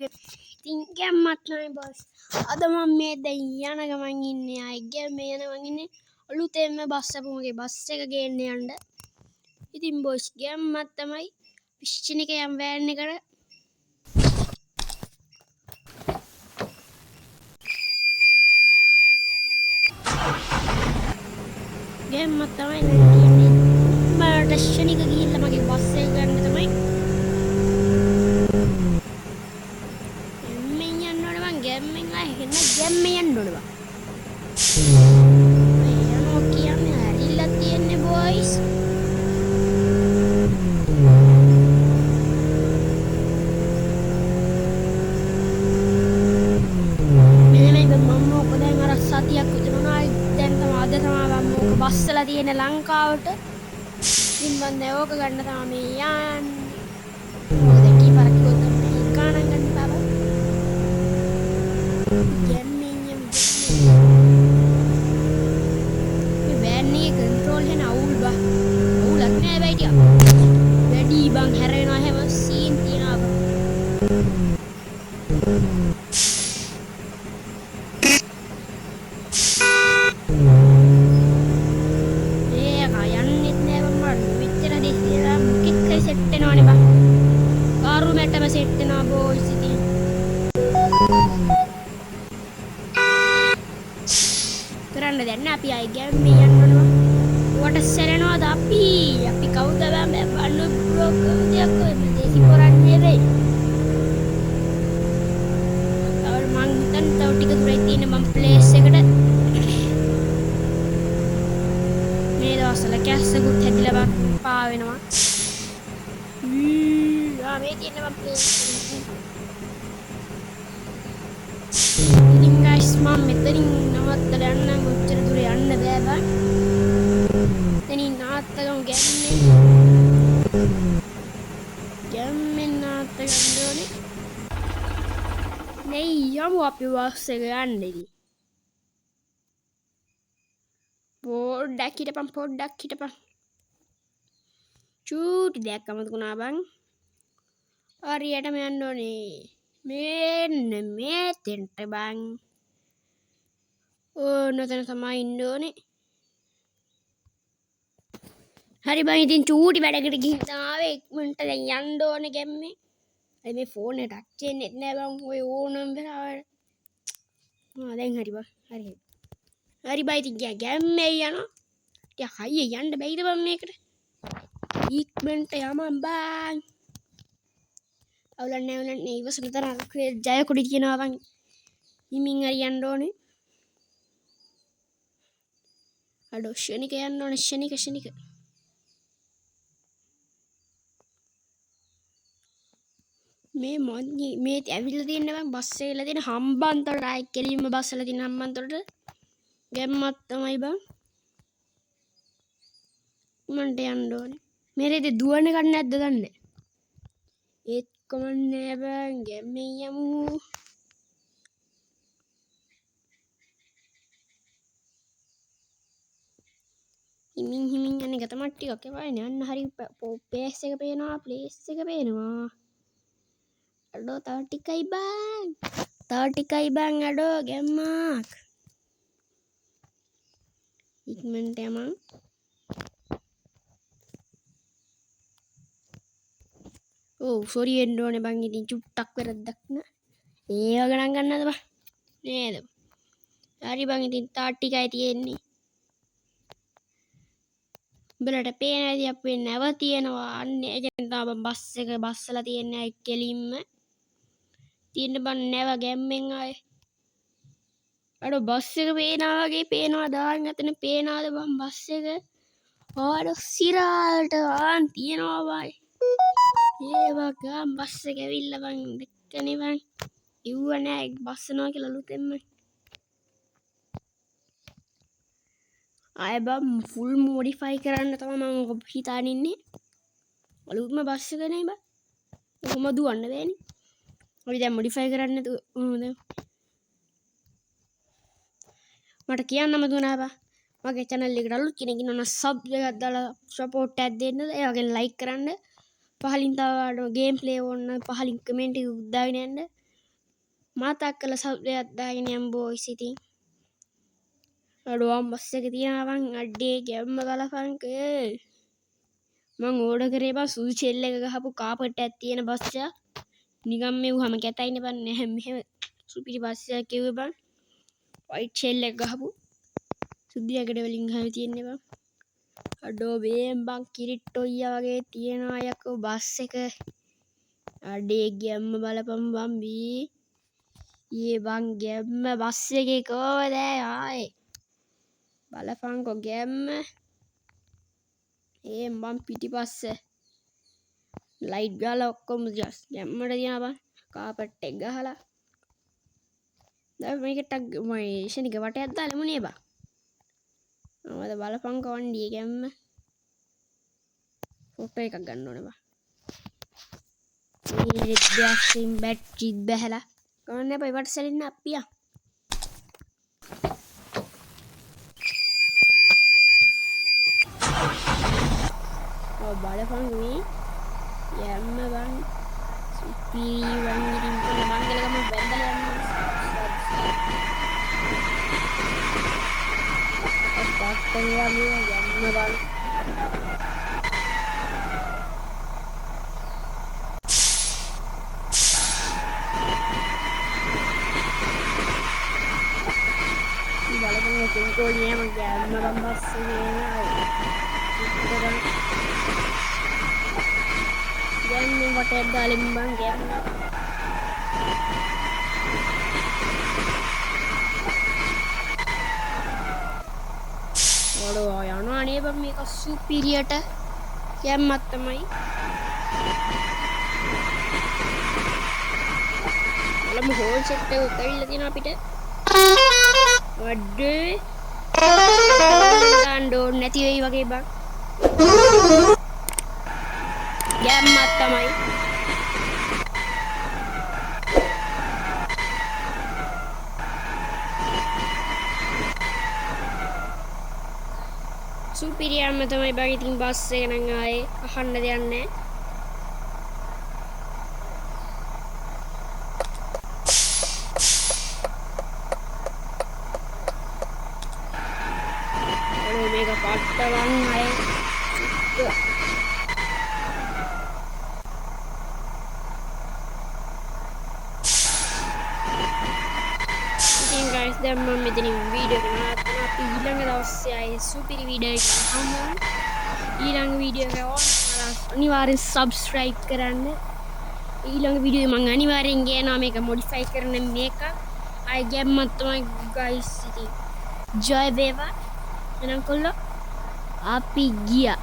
ඉතින් ගැම්මත් නැහැ බස්. අද මම මේ දැන් යන ගමන් ඉන්නේ ආයේ මේ යන ගමන් ඉන්නේ අලුතෙන්ම බස් අපුමගේ බස් එක ගේන්න යන්න. ඉතින් බොස් ගැම්මත් තමයි පිස්චිනික යම් වෑන් එකට ගැම්මත් තමයි නැන්නේ. මට ශනික ගිහිල්ලා මගේ බස් එක ගන්න තමයි. ගැම්මෙන් යන්න ඕනේ මං ගැම්මෙන් ආයේ හෙන්න ගැම්මෙන් යන්න ඕනේ බං. යනවා කියන්නේ හැරිලා තියන්නේ බොයිස්. සතියක් විතර වුණා. දැන් තමයි අද තමයි මම ඕක බස්සලා තියෙන ලංකාවට. ඉතින් මම දැන් ඕක ගන්න තමයි යන්නේ. මොකද කීපාරක් කිව්වොත් තමයි ගානක් ගන්න බaba. ගැම්මින් මේ වෑන් එකේ කන්ට්‍රෝල් වෙන අවුල් බා. අවුලක් නෑ බයි ටික. වැඩි බං හැරෙනවා හැම සීන් තියනවා බං. සෙට් වෙනවා බෝයිස් ඉතින්. කරන්න දෙයක් නෑ අපි ආයි ගැම්මේ යන්න ඕනවා. වට සැරෙනවාද අපි කවුද බෑ බල්ලු බ්‍රෝ කවුදයක් මේ දේසි කරන්නේ වෙයි. තව මං හිතන් තව ටික දුරයි තියෙන මම ප්ලේස් එකට මේ දවස්වල කැස්සකුත් හැදිලා බං පා වෙනවා. මේ තියෙන මම ප්ලේස් ඉතින් ගයිස් මම මෙතනින් නවත්තලා යන්න මුච්චර දුර යන්න බෑ බං. එතනින් නවත්තගමු ගැම්මෙන් නවත්ත ගන්න ඕනේ. නේ යමු අපි බස් එක යන්න ඉතින්. පොඩ්ඩක් හිටපන්. චූටි දෙයක් අමතකුණා බං. හරියටම යන්න ඕනේ. මෙන්න මේ තෙන්ට බං. ඕන තැන තමයි ඉන්න ඕනේ. හරි බං ඉතින් චූටි වැඩකට ගිහින් ආවේ ඉක්මනට දැන් යන්න ඕනේ ගැම්මේ. අය මේ ෆෝන් එක ටච් වෙන්නේ නැහැ බං. ඔය ඕනම වෙලාවට. දැන් හරි බං. හරි බං ඉතින් ගැම්මේ යනවා. ටික හයිය යන්න බැයිද බං මේකට? ඉක්මනට යමන් බං. අවුලන්නේ ඉවසන තරම් ජය කොඩි කියනවා බං. හිමින් හරි යන්න ඕනේ. අඩෝ ශනික යන්න ඕනේ ශනික. මේ ඇවිල්ලා තියෙන බං බස් එකේලා තියෙන හම්බන්තොට ආයි කෙලින්ම බස්සලා තියෙන හම්බන්තොට ගැම්මත් තමයි බං. මන්ට යන්න ඕනේ. මේරේද දුවන්න ගන්න නැද්ද දන්නේ. ඒත් කොමන්නේ බං ගැම්මෙන් යමු. හිමින් යන්නේ ගතමත් ටිකක් එපානේ යන්න හරි ප්ලේස් එක පේනවා අඩෝ තව ටිකයි බං අඩෝ ගැම්මක් ඉක්මනට යමන්. ඔව් සෝරි වෙන්න ඕනේ බං ඉතින් චුට්ටක් වැරද්දක් නෑ. ඒව ගණන් ගන්නද බං නේද? හරි බං ඉතින් තා ටිකයි තියෙන්නේ. උඹලට පේන ඇති අපේ නැව තියෙනවා. අන්න එතන තමයි බස් එක බස්සලා තියන්නේ අය කෙලින්ම. තියෙන බං නැව ගැම්මෙන් ආයේ. අඩෝ බස් එක පේනවා වගේ පේනවා දාන්න එතන පේනවාද බං බස් එක? ආඩ සිරාලට ආන් තියනවා බං. ඒ වගාම් බස් එක ඇවිල්ලා බං දෙක්කනේ බං. ඉව්ව නෑ බස්සනවා කියලා අලුතෙන්ම. ආයෙ බං ෆුල් මොඩිෆයි කරන්න තමයි මම හිතාන ඉන්නේ. අලුත්ම බස් එක නේ බං. කොහොම දුවන්න බෑනේ. අපි දැන් මොඩිෆයි කරන්න මට කියන්නම දුනා බං. මගේ channel එකට අලුත් කෙනෙක් ඉන්නවනම් sub එකක් දාලා support එකක් දෙන්න. ඒ වගේම like කරන්න. පහලින් තව ගේම් ප්ලේ ඕන පහලින් කමෙන්ට් එකක් දාගෙන යන්න. මතක් කළ සබ්දයක් දාගෙන යම් බොයිස් ඉතින් අඩුවම් බස් එක තියනවන් අඩ්ඩේ ගැම්ම බලපංකේ මං ඕඩර් කරේ බං සුදු චෙල් එක ගහපු කාපට් එකක් තියෙන බස් එක නිකම් මෙව්වම කැතයිනේ බං නැහැ මෙහෙම සුපිරි බස් එකක් කිව්වේ බං වයිට් චෙල් එක ගහපු සුදු යකඩ වලින් ගහලා තියෙන්නේ බං අඩෝ බේම් බං කිරිට්ටොයියා වගේ තියෙනවා යකෝ බස් එක අඩේ ගැම්ම බලපන් බං බී ඊයේ බං ගැම්ම බස් එකේ කොහොමද ආයේ බලපංකෝ ගැම්ම ඒ මං පිටිපස්සේ ලයිට් ගාලා ඔක්කොම ජස් ගැම්මට තියනවා බං කාපට් එක ගහලා දැන් මේකට මම ෂනික වටයක් දාලා මුනේ බං මොකද බලපංකෝ වණ්ඩියේ ගැම්ම ෆොටෝ එකක් ගන්න ඕනේ බං මේ දැක්සින් බැටරි බැහැලා කොහොමද බයි වට සැලින්න අප්පියා බලපං මේ යම්ම බං සුපිරි වංගිරින් පොළ මංගලගම බැඳලා යන්න අප්පා යම්ම බං බලපං කෙන්කෝලිය මගේ යම්ම බං බස් එකේ ගැම්ම වටයක් දාලා බං ගැම්ම ඔඩෝ යනවා නේ බං මේක සුපිරියට ගැම්මක් තමයි බලමු හෝල් සෙට් එක උකවිලා තියෙනවා අපිට වඩේ ගන්න ඕනේ නැති වෙයි වගේ බං ගැම්මක් තමයි සුපිරියම්ම තමයි බං ඉතින් බස් එක නම් ආයේ අහන්න දෙයක් නැහැ ඔය මේක පට්ටවන් ආයේ දැන් මම මෙතනින් වීඩියෝ එක නවත්තනවා අපි ඊළඟ දවසේ ආයේ සුපිරි වීඩියෝ එකක් හමු ඊළඟ වීඩියෝ එක ඕන අනිවාර්යෙන් සබ්ස්ක්‍රයිබ් කරන්න ඊළඟ වීඩියෝ මම අනිවාර්යෙන් ගේනවා මේක මොඩිෆයි කරන මේක ආයි ගැම්මක් තමයි ගයිස් ඉතින් ජය වේවා එහෙනම් කොල්ලෝ අපි ගියා